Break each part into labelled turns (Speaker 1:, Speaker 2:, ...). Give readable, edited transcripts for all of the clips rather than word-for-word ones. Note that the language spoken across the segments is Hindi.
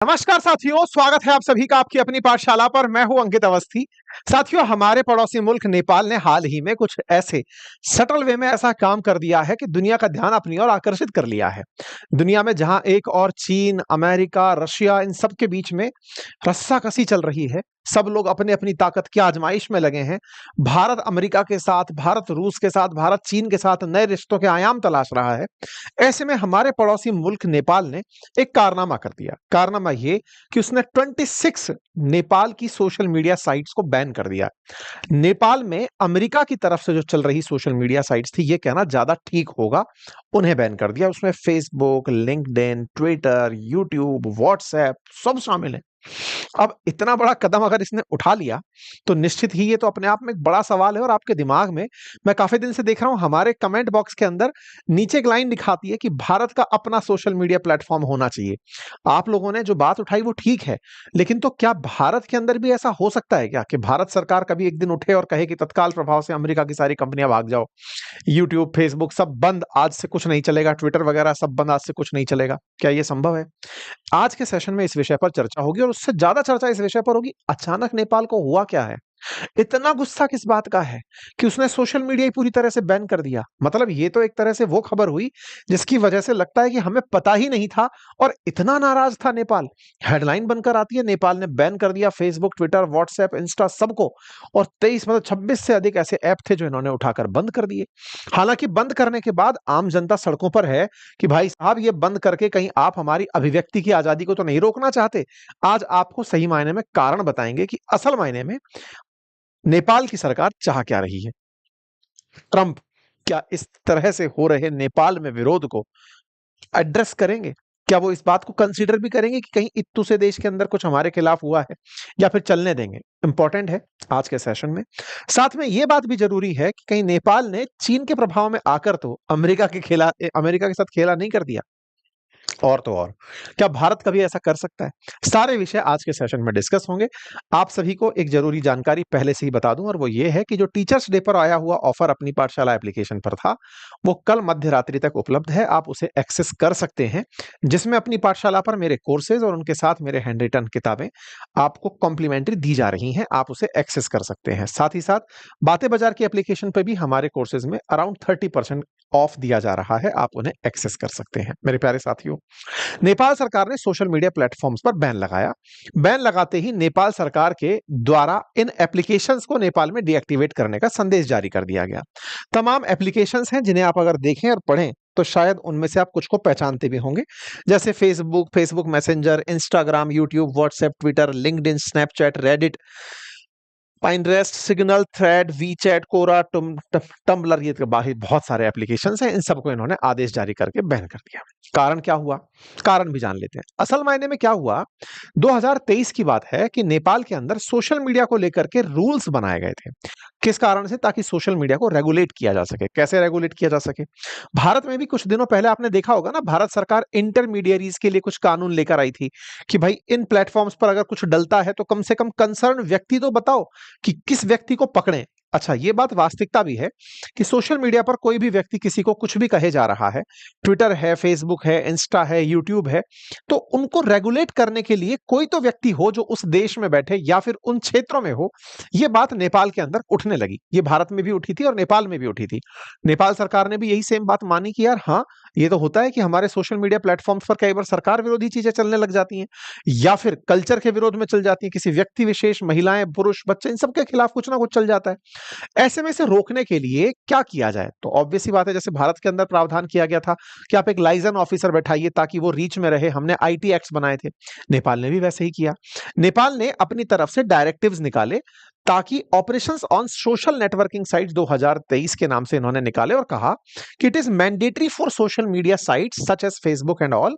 Speaker 1: नमस्कार साथियों, स्वागत है आप सभी का आपकी अपनी पाठशाला पर। मैं हूं अंकित अवस्थी। साथियों, हमारे पड़ोसी मुल्क नेपाल ने हाल ही में कुछ ऐसे सटल वे में ऐसा काम कर दिया है कि दुनिया का ध्यान अपनी ओर आकर्षित कर लिया है। दुनिया में जहां एक और चीन, अमेरिका, रशिया, इन सब के बीच में रस्साकसी चल रही है, सब लोग अपने अपनी ताकत की आजमाइश में लगे हैं। भारत अमेरिका के साथ, भारत रूस के साथ, भारत चीन के साथ नए रिश्तों के आयाम तलाश रहा है। ऐसे में हमारे पड़ोसी मुल्क नेपाल ने एक कारनामा कर दिया। कारनामा ये कि उसने 26 नेपाल की सोशल मीडिया साइट्स को बैन कर दिया। नेपाल में अमेरिका की तरफ से जो चल रही सोशल मीडिया साइट्स थी, ये कहना ज्यादा ठीक होगा, उन्हें बैन कर दिया। उसमें Facebook, LinkedIn, Twitter, YouTube, WhatsApp सब शामिल है। अब इतना बड़ा कदम अगर इसने उठा लिया, तो निश्चित ही ये तो अपने आप में एक बड़ा सवाल है। और आपके दिमाग में, मैं काफी दिन से देख रहा हूं, हमारे कमेंट बॉक्स के अंदर नीचे एक लाइन दिखाती है कि भारत का अपना सोशल मीडिया प्लेटफॉर्म होना चाहिए। आप लोगों ने जो बात उठाई वो ठीक है, लेकिन तो क्या भारत के अंदर भी ऐसा हो सकता है क्या कि भारत सरकार कभी एक दिन उठे और कहे कि तत्काल प्रभाव से अमेरिका की सारी कंपनियां भाग जाओ, यूट्यूब, फेसबुक सब बंद, आज से कुछ नहीं चलेगा, ट्विटर वगैरह सब बंद, आज से कुछ नहीं चलेगा? क्या ये संभव है? आज के सेशन में इस विषय पर चर्चा होगी, और उससे ज्यादा चर्चा इस विषय पर होगी, अचानक नेपाल को हुआ क्या है? इतना गुस्सा किस बात का है कि उसने सोशल मीडिया ही पूरी तरह से बैन कर दिया? मतलब ये तो एक तरह से वो खबर हुई जिसकी वजह से लगता है कि हमें पता ही नहीं था, और इतना नाराज था नेपाल। हेडलाइन बनकर आती है, नेपाल ने बैन कर दिया फेसबुक, ट्विटर, व्हाट्सएप, इंस्टा सबको। और 23 मतलब 26 से अधिक ऐसे ऐप थे जो इन्होंने उठाकर बंद कर दिए। हालांकि बंद करने के बाद आम जनता सड़कों पर है कि भाई साहब, ये बंद करके कहीं आप हमारी अभिव्यक्ति की आजादी को तो नहीं रोकना चाहते? आज आपको सही मायने में कारण बताएंगे कि असल मायने में नेपाल की सरकार चाह क्या रही है। ट्रंप क्या इस तरह से हो रहे नेपाल में विरोध को एड्रेस करेंगे? क्या वो इस बात को कंसीडर भी करेंगे कि कहीं इत्तू से देश के अंदर कुछ हमारे खिलाफ हुआ है, या फिर चलने देंगे? इंपॉर्टेंट है आज के सेशन में। साथ में यह बात भी जरूरी है कि कहीं नेपाल ने चीन के प्रभाव में आकर तो अमेरिका के साथ खेला नहीं कर दिया। और तो और, क्या भारत कभी ऐसा कर सकता है? सारे विषय आज के सेशन में डिस्कस होंगे। आप सभी को एक जरूरी जानकारी पहले से ही बता दूं, और वो ये है कि जो टीचर्स डे पर आया हुआ ऑफर अपनी पाठशाला एप्लीकेशन पर था, वो कल मध्य रात्रि तक उपलब्ध है। आप उसे एक्सेस कर सकते हैं, जिसमें अपनी पाठशाला पर मेरे कोर्सेज और उनके साथ मेरे हैंड रिटन किताबें आपको कॉम्प्लीमेंट्री दी जा रही हैं। आप उसे एक्सेस कर सकते हैं। साथ ही साथ बातें बाजार की एप्लीकेशन पर भी हमारे कोर्सेज में अराउंड 30% ऑफ दिया जा रहा है। आप उन्हें एक्सेस कर सकते हैं। मेरे प्यारे साथियों, नेपाल सरकार ने सोशल मीडिया प्लेटफॉर्म्स पर बैन लगाया। बैन लगाते ही नेपाल सरकार के द्वारा इन एप्लीकेशंस को नेपाल में डीएक्टिवेट करने का संदेश जारी कर दिया गया। तमाम एप्लीकेशंस हैं जिन्हें आप अगर देखें और पढ़ें तो शायद उनमें से आप कुछ को पहचानते भी होंगे, जैसे Facebook, Facebook Messenger, Instagram, YouTube, WhatsApp, Twitter, LinkedIn, Snapchat, Reddit, Pinterest, Signal, Thread, WeChat, Quora, Tumblr, ये बाहर बहुत सारे एप्लीकेशंस हैं। इन सबको इन्होंने आदेश जारी करके बैन कर दिया। कारण क्या हुआ? कारण भी जान लेते हैं। असल मायने में क्या हुआ, 2023 की बात है कि नेपाल के अंदर सोशल मीडिया को लेकर के रूल्स बनाए गए थे। किस कारण से? ताकि सोशल मीडिया को रेगुलेट किया जा सके। कैसे रेगुलेट किया जा सके? भारत में भी कुछ दिनों पहले आपने देखा होगा ना, भारत सरकार इंटरमीडियरीज के लिए कुछ कानून लेकर आई थी कि भाई इन प्लेटफॉर्म्स पर अगर कुछ डलता है तो कम से कम कंसर्न व्यक्ति तो बताओ कि किस व्यक्ति को पकड़ें। अच्छा, ये बात वास्तविकता भी है कि सोशल मीडिया पर कोई भी व्यक्ति किसी को कुछ भी कहे जा रहा है, ट्विटर है, फेसबुक है, इंस्टा है, यूट्यूब है, तो उनको रेगुलेट करने के लिए कोई तो व्यक्ति हो जो उस देश में बैठे या फिर उन क्षेत्रों में हो। ये बात नेपाल के अंदर उठने लगी। ये भारत में भी उठी थी और नेपाल में भी उठी थी। नेपाल सरकार ने भी यही सेम बात मानी कि यार हाँ, ये तो होता है कि हमारे सोशल मीडिया प्लेटफॉर्म्स पर कई बार सरकार विरोधी चीजें चलने लग जाती हैं, या फिर कल्चर के विरोध में चल जाती है, किसी व्यक्ति विशेष, महिलाएं, पुरुष, बच्चे, इन सबके खिलाफ कुछ ना कुछ चल जाता है। ऐसे में इसे रोकने के लिए क्या किया जाए? तो ऑब्वियस सी बात है, जैसे भारत के अंदर प्रावधान किया गया था कि आप एक लाइजन ऑफिसर बैठाइए ताकि वो रीच में रहे, हमने आईटी एक्ट्स बनाए थे। नेपाल ने भी वैसे ही किया। नेपाल ने अपनी तरफ से डायरेक्टिव्स निकाले ताकि operations on social networking sites 2023 के नाम से इन्होंने निकाले, और कहा कि it is mandatory for social media sites such as Facebook and all,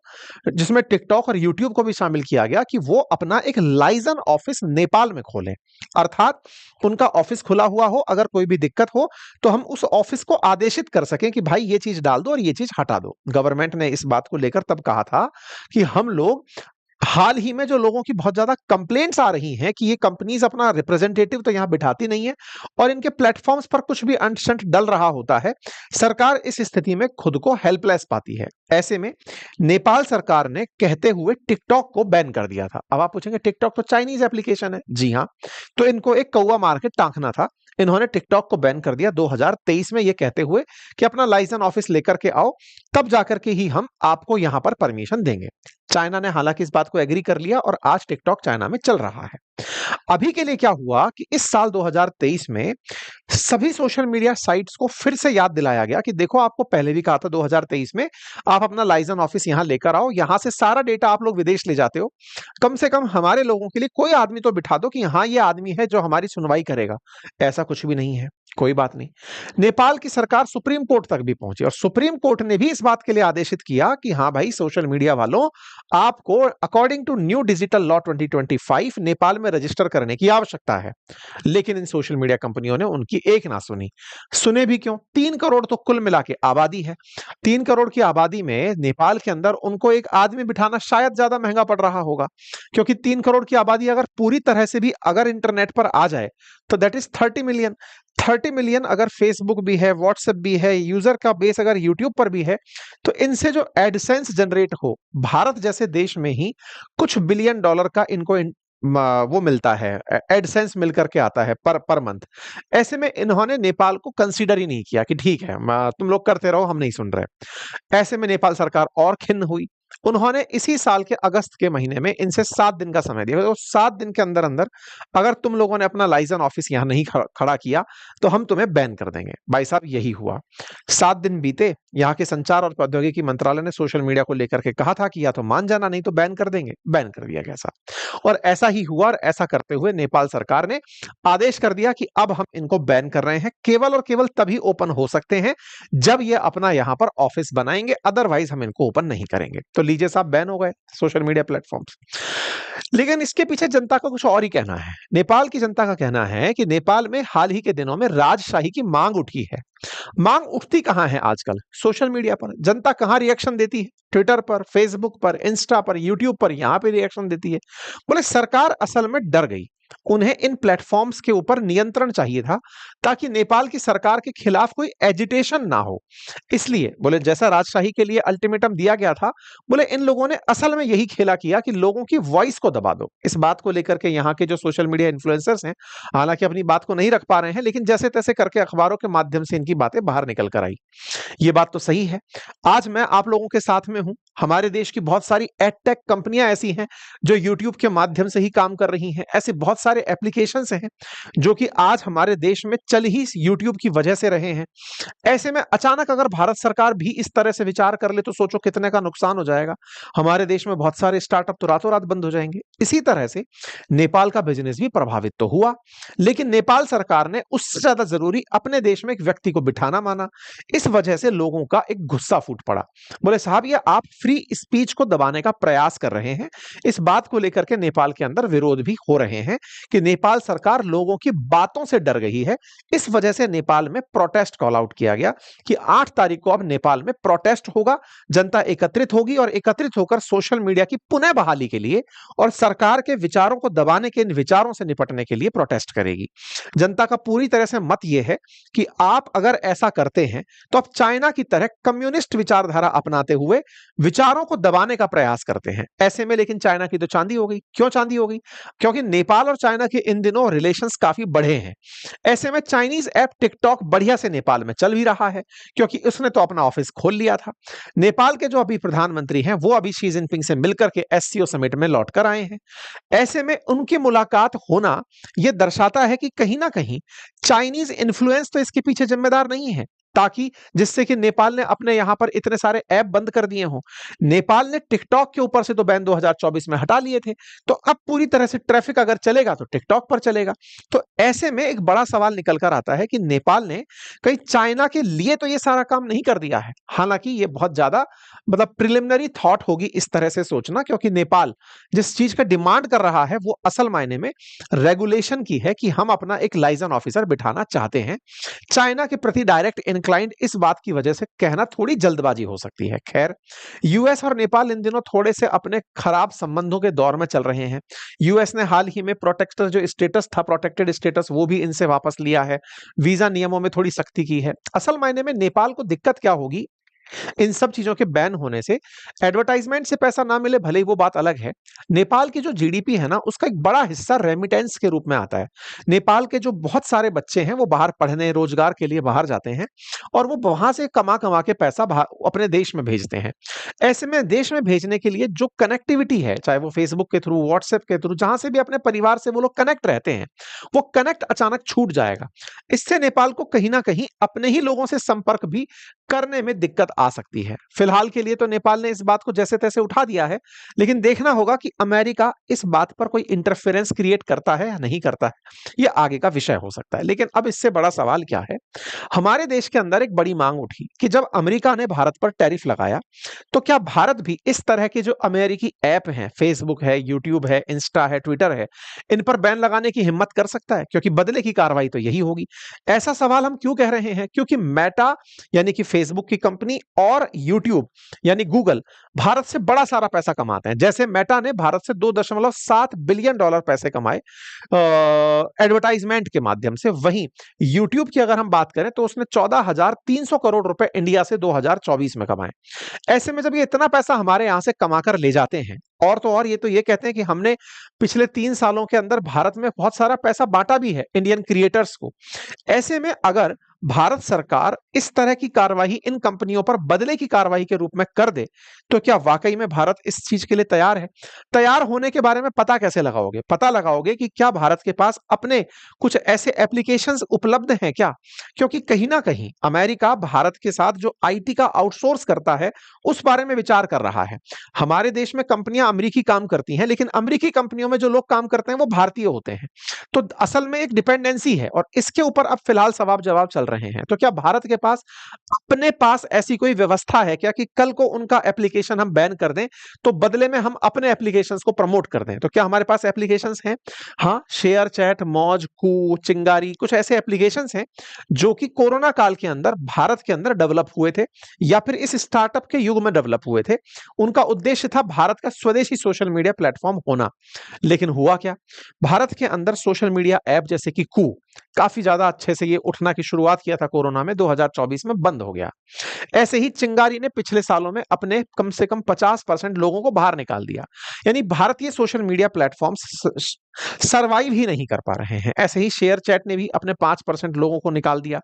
Speaker 1: जिसमें टिकटॉक और यूट्यूब को भी शामिल किया गया, कि वो अपना एक लाइजन ऑफिस नेपाल में खोलें। अर्थात उनका ऑफिस खुला हुआ हो, अगर कोई भी दिक्कत हो तो हम उस ऑफिस को आदेशित कर सकें कि भाई ये चीज डाल दो और ये चीज हटा दो। गवर्नमेंट ने इस बात को लेकर तब कहा था कि हम लोग हाल ही में जो लोगों की बहुत ज्यादा कंप्लेंट्स आ रही हैं कि ये कंपनीज अपना रिप्रेजेंटेटिव तो यहां बिठाती नहीं है और इनके प्लेटफॉर्म्स पर कुछ भी अंट शंट डल रहा होता है, सरकार इस स्थिति में खुद को हेल्पलेस पाती है। ऐसे में नेपाल सरकार ने कहते हुए टिकटॉक को बैन कर दिया था। अब आप पूछेंगे टिकटॉक तो चाइनीज एप्लीकेशन है। जी हाँ, तो इनको एक कौवा मार के टांकना था। इन्होंने टिकटॉक को बैन कर दिया 2023 में, ये कहते हुए कि अपना लाइसेंस ऑफिस लेकर के आओ, तब जाकर के ही हम आपको यहां पर परमिशन देंगे। चाइना ने हालांकि इस बात को एग्री कर लिया और आज टिकटॉक चाइना में चल रहा है। अभी के लिए क्या हुआ कि इस साल 2023 में सभी सोशल मीडिया साइट्स को फिर से याद दिलाया गया कि देखो, आपको पहले भी कहा था 2023 में, आप अपना लाइसेंस ऑफिस यहां लेकर आओ, यहां से सारा डेटा आप लोग विदेश ले जाते हो, कम से कम हमारे लोगों के लिए कोई आदमी तो बिठा दो कि हाँ, ये आदमी है जो हमारी सुनवाई करेगा। ऐसा कुछ भी नहीं है। कोई बात नहीं। नेपाल की सरकार सुप्रीम कोर्ट तक भी पहुंची और सुप्रीम कोर्ट ने भी इस बात के लिए आदेशित किया कि हाँ भाई, सोशल मीडिया वालों, आपको according to new digital law 2025 Nepal में रजिस्टर करने की आवश्यकता है। लेकिन इन सोशल मीडिया कंपनियों ने उनकी एक ना सुनी। सुने भी क्यों? 3 करोड़ तो कुल मिला के आबादी है। 3 करोड़ की आबादी में नेपाल के अंदर उनको एक आदमी बिठाना शायद ज्यादा महंगा पड़ रहा होगा, क्योंकि 3 करोड़ की आबादी अगर पूरी तरह से भी अगर इंटरनेट पर आ जाए तो दैट इज 30 मिलियन। 30 मिलियन अगर फेसबुक भी है, व्हाट्सएप भी है, यूजर का बेस अगर यूट्यूब पर भी है, तो इनसे जो एडसेंस जनरेट हो, भारत जैसे देश में ही कुछ बिलियन डॉलर का इनको वो मिलता है, एडसेंस मिल करके आता है पर मंथ। ऐसे में इन्होंने नेपाल को कंसीडर ही नहीं किया कि ठीक है, तुम लोग करते रहो, हम नहीं सुन रहे। ऐसे में नेपाल सरकार और खिन्न हुई। उन्होंने इसी साल के अगस्त के महीने में इनसे 7 दिन का समय दिया। तो 7 दिन के अंदर अंदर अगर तुम लोगों ने अपना लाइसेंस ऑफिस यहां नहीं खड़ा किया तो हम तुम्हें बैन कर देंगे। भाई साहब, यही हुआ। 7 दिन बीते, यहाँ के संचार और प्रौद्योगिकी मंत्रालय ने सोशल मीडिया को लेकर के कहा था कि या तो मान जाना, नहीं तो बैन कर देंगे। बैन कर दिया गया साहब। और ऐसा ही हुआ और ऐसा करते हुए नेपाल सरकार ने आदेश कर दिया कि अब हम इनको बैन कर रहे हैं। केवल और केवल तभी ओपन हो सकते हैं जब ये अपना यहां पर ऑफिस बनाएंगे, अदरवाइज हम इनको ओपन नहीं करेंगे। तो लीजिए साहब, बैन हो गए सोशल मीडिया प्लेटफॉर्म्स। लेकिन इसके पीछे जनता का कुछ और ही कहना है। नेपाल की जनता का कहना है कि नेपाल में हाल ही के दिनों में राजशाही की मांग उठी है। मांग उठती कहां है आजकल? सोशल मीडिया पर। जनता कहां रिएक्शन देती है? ट्विटर पर, फेसबुक पर, इंस्टा पर, यूट्यूब पर, यहां पे रिएक्शन देती है। बोले सरकार असल में डर गई। उन्हें इन प्लेटफॉर्म्स के ऊपर नियंत्रण चाहिए था ताकि नेपाल की सरकार के खिलाफ कोई एजिटेशन ना हो। इसलिए बोले जैसा राजशाही के लिए अल्टीमेटम दिया गया था, बोले इन लोगों ने असल में यही खेला किया कि लोगों की वॉइस को दबा दो। इस बात को लेकर के यहाँ के जो सोशल मीडिया इन्फ्लुएंसर्स हैं, हालांकि अपनी बात को नहीं रख पा रहे हैं, लेकिन जैसे तैसे करके अखबारों के माध्यम से इनकी बातें बाहर निकल कर आई। ये बात तो सही है। आज मैं आप लोगों के साथ में हूं। हमारे देश की बहुत सारी एडटेक कंपनियां ऐसी हैं जो यूट्यूब के माध्यम से ही काम कर रही हैं। ऐसे बहुत सारे एप्लीकेशंस हैं जो कि आज हमारे देश में चल ही यूट्यूब की वजह से रहे हैं। ऐसे में अचानक अगर भारत सरकार भी इस तरह से विचार कर ले तो सोचो कितने का नुकसान हो जाएगा। हमारे देश में बहुत सारे स्टार्टअप तो रातों रात बंद हो जाएंगे। इसी तरह से नेपाल का बिजनेस भी प्रभावित तो हुआ, लेकिन नेपाल सरकार ने उससे ज्यादा जरूरी अपने देश में एक व्यक्ति को बिठाना माना। इस वजह से लोगों का एक गुस्सा फूट पड़ा। बोले साहब, ये आप फ्री स्पीच को दबाने का प्रयास कर रहे हैं। इस बात को लेकर के नेपाल के अंदर विरोध भी हो रहे हैं कि नेपाल सरकार लोगों की बातों से डर गई है। इस वजह से नेपाल में प्रोटेस्ट कॉल आउट किया गया कि 8 तारीख को अब नेपाल में प्रोटेस्ट होगा। जनता एकत्रित होगी और एकत्रित होकर सोशल मीडिया की पुनः बहाली के लिए और सरकार के विचारों को दबाने के, इन विचारों से निपटने के लिए प्रोटेस्ट करेगी। जनता का पूरी तरह से मत यह है कि आप अगर ऐसा करते हैं तो आप चाइना की तरह कम्युनिस्ट विचारधारा अपनाते हुए विचारों को दबाने का प्रयास करते हैं। ऐसे में लेकिन चाइना की तो चांदी हो गई। क्यों चांदी हो गई? क्योंकि नेपाल और चाइना के इन दिनों रिलेशंस काफी बढ़े हैं। ऐसे में चाइनीज ऐप टिकटॉक बढ़िया से नेपाल में चल भी रहा है, क्योंकि उसने तो अपना ऑफिस खोल लिया था। नेपाल के जो अभी प्रधानमंत्री हैं वो अभी शी जिनपिंग से मिलकर के एससीओ समिट में लौट कर आए हैं। ऐसे में उनकी मुलाकात होना यह दर्शाता है कि कहीं ना कहीं चाइनीज इन्फ्लुएंस तो इसके पीछे जिम्मेदार नहीं है, ताकि जिससे कि नेपाल ने अपने यहां पर इतने सारे ऐप बंद कर दिए हों। नेपाल ने टिकटॉक के ऊपर से तो बैन 2024 में हटा लिए थे, तो अब पूरी तरह से ट्रैफिक अगर चलेगा तो टिकटॉक पर चलेगा। तो ऐसे में एक बड़ा सवाल निकल कर आता है कि नेपाल ने कहीं चाइना के लिए तो ये सारा काम नहीं कर दिया है। हालांकि ये बहुत ज्यादा मतलब प्रिलिमिनरी थॉट होगी इस तरह से सोचना, क्योंकि नेपाल जिस चीज का डिमांड कर रहा है वो असल मायने में रेगुलेशन की है कि हम अपना एक लाइसेंस ऑफिसर बिठाना चाहते हैं। चाइना के प्रति डायरेक्ट इंक्लाइंड इस बात की वजह से कहना थोड़ी जल्दबाजी हो सकती है। खैर, यूएस और नेपाल इन दिनों थोड़े से अपने खराब संबंधों के दौर में चल रहे हैं। यूएस ने हाल ही में प्रोटेक्टर जो स्टेटस था, प्रोटेक्टेड स्टेटस, वो भी इनसे वापस लिया है। वीजा नियमों में थोड़ी सख्ती की है। असल मायने में नेपाल को दिक्कत क्या होगी इन सब चीजों के बैन होने से? एडवर्टाइजमेंट से पैसा ना मिले भले ही वो बात अलग है। नेपाल की जो जीडीपी है ना, उसका एक बड़ा हिस्सा रेमिटेंस के रूप में आता है। नेपाल के जो बहुत सारे बच्चे हैं वो बाहर पढ़ने रोजगार के लिए बाहर जाते हैं और वो वहां से कमा कमा के पैसा अपने देश में भेजते हैं। ऐसे में देश में भेजने के लिए जो कनेक्टिविटी है, चाहे वो फेसबुक के थ्रू, व्हाट्सएप के थ्रू, जहां से भी अपने परिवार से वो लोग कनेक्ट रहते हैं, वो कनेक्ट अचानक छूट जाएगा। इससे नेपाल को कहीं ना कहीं अपने ही लोगों से संपर्क भी करने में दिक्कत आ सकती है। फिलहाल के लिए तो नेपाल ने इस बात को जैसे तैसे उठा दिया है, लेकिन देखना होगा कि अमेरिका इस बात पर कोई इंटरफेरेंस क्रिएट करता है या नहीं करता है। यह आगे का विषय हो सकता है। लेकिन अब इससे बड़ा सवाल क्या है, हमारे देश के अंदर एक बड़ी मांग उठी कि जब अमेरिका ने भारत पर टैरिफ लगाया, तो क्या भारत भी इस तरह के जो अमेरिकी ऐप हैं, फेसबुक है, यूट्यूब है, इंस्टा है, ट्विटर है, इन पर बैन लगाने की हिम्मत कर सकता है? क्योंकि बदले की कार्रवाई तो यही होगी। ऐसा सवाल हम क्यों कह रहे हैं? क्योंकि मेटा यानी कि फेसबुक की कंपनी और यूट्यूब यानी गूगल भारत से बड़ा सारा पैसा कमाते हैं। जैसे मेटा ने भारत से $2.7 बिलियन पैसे कमाए एडवर्टाइजमेंट के माध्यम से, वहीं यूट्यूब की अगर हम बात करें तो उसने 14,300 करोड़ रुपए इंडिया से 2024 में कमाए। ऐसे में जब ये इतना पैसा हमारे यहां से कमाकर ले जाते हैं, और तो और ये तो ये कहते हैं कि हमने पिछले 3 सालों के अंदर भारत में बहुत सारा पैसा बांटा भी है इंडियन क्रिएटर्स को। ऐसे में अगर भारत सरकार इस तरह की कार्रवाई इन कंपनियों पर बदले की कार्रवाई के रूप में कर दे, तो क्या वाकई में भारत इस चीज के लिए तैयार है? तैयार होने के बारे में पता कैसे लगाओगे? पता लगाओगे कि क्या भारत के पास अपने कुछ ऐसे एप्लीकेशंस उपलब्ध हैं क्या? क्योंकि कहीं ना कहीं अमेरिका भारत के साथ जो आईटी का आउटसोर्स करता है, उस बारे में विचार कर रहा है। हमारे देश में कंपनियां अमेरिकी काम करती हैं, लेकिन अमेरिकी कंपनियों में जो लोग काम करते हैं वो भारतीय होते हैं। तो असल में एक डिपेंडेंसी है और इसके ऊपर अब फिलहाल सवाल जवाब चल रहे हैं। तो क्या भारत के पास अपने पास ऐसी कोई व्यवस्था है क्या कि कल को उनका एप्लीकेशन हम बैन कर दें तो बदले में हम अपने एप्लीकेशंस को प्रमोट कर दें? तो क्या हमारे पास एप्लीकेशंस हैं? हाँ, शेयर चैट, मौज, कू, चिंगारी, कुछ ऐसे एप्लीकेशंस हैं जो कि कोरोना काल के अंदर भारत के अंदर डेवलप हुए थे या फिर इस स्टार्टअप के युग में डेवलप हुए थे। उनका उद्देश्य था भारत का स्वदेशी सोशल मीडिया प्लेटफॉर्म होना। लेकिन हुआ क्या? भारत के अंदर सोशल मीडिया ऐप जैसे कि कू काफी ज्यादा अच्छे से ये उठना की शुरुआत किया था कोरोना में, 2024 में बंद हो गया। ऐसे ही चिंगारी ने पिछले सालों में अपने कम से कम 50% लोगों को बाहर निकाल दिया। यानी भारतीय सोशल मीडिया प्लेटफॉर्म्स सरवाइव ही नहीं कर पा रहे हैं। ऐसे ही शेयर चैट ने भी अपने 5% लोगों को निकाल दिया।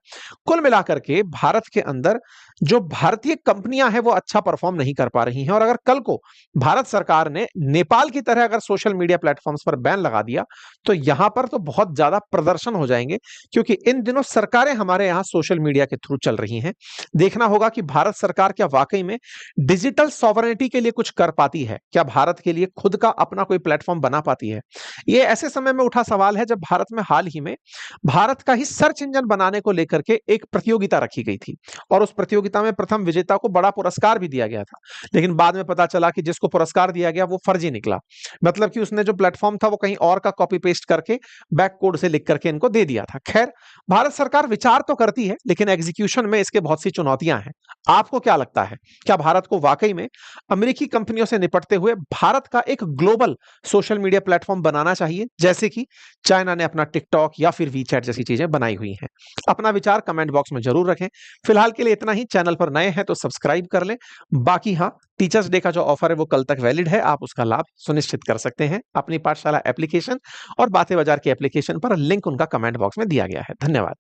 Speaker 1: कुल मिलाकर के भारत के अंदर जो भारतीय कंपनियां हैं वो अच्छा परफॉर्म नहीं कर पा रही हैं। और अगर कल को भारत सरकार ने नेपाल की तरह अगर सोशल मीडिया प्लेटफॉर्म्स पर बैन लगा दिया, तो यहां पर तो बहुत ज्यादा प्रदर्शन हो जाएंगे, क्योंकि इन दिनों सरकारें हमारे यहां सोशल मीडिया के थ्रू चल रही हैं। देखना होगा कि भारत सरकार क्या वाकई में डिजिटल सॉवरेनिटी के लिए कुछ कर पाती है? क्या भारत के लिए खुद का अपना कोई प्लेटफॉर्म बना पाती है? ये ऐसे समय में उठा सवाल है जब भारत में हाल ही में भारत का ही सर्च इंजन बनाने को लेकर के एक प्रतियोगिता रखी गई थी और उस प्रतियोगिता में प्रथम विजेता को बड़ा पुरस्कार भी दिया गया था। लेकिन बाद में पता चला कि जिसको पुरस्कार दिया गया वो फर्जी निकला। मतलब कि उसने जो प्लेटफॉर्म था वो कहीं और का कॉपी पेस्ट करके बैक कोड से लिख करके इनको दे दिया था। खैर, भारत सरकार विचार तो करती है, लेकिन एग्जीक्यूशन में इसके बहुत सी चुनौतियां हैं। आपको क्या लगता है, क्या भारत को वाकई में अमेरिकी कंपनियों से निपटते हुए भारत का एक ग्लोबल सोशल मीडिया प्लेटफॉर्म बनाना चाहिए, जैसे कि चाइना ने अपना टिकटॉक या फिर वीचैट जैसी चीजें बनाई हुई हैं? अपना विचार कमेंट बॉक्स में जरूर रखें। फिलहाल के लिए इतना ही। चैनल पर नए हैं तो सब्सक्राइब कर लें। बाकी हाँ, टीचर्स डे का जो ऑफर है वो कल तक वैलिड है, आप उसका लाभ सुनिश्चित कर सकते हैं। अपनी पाठशाला एप्लीकेशन और बातें बाजार की एप्लीकेशन पर लिंक उनका कमेंट बॉक्स में दिया गया है। धन्यवाद।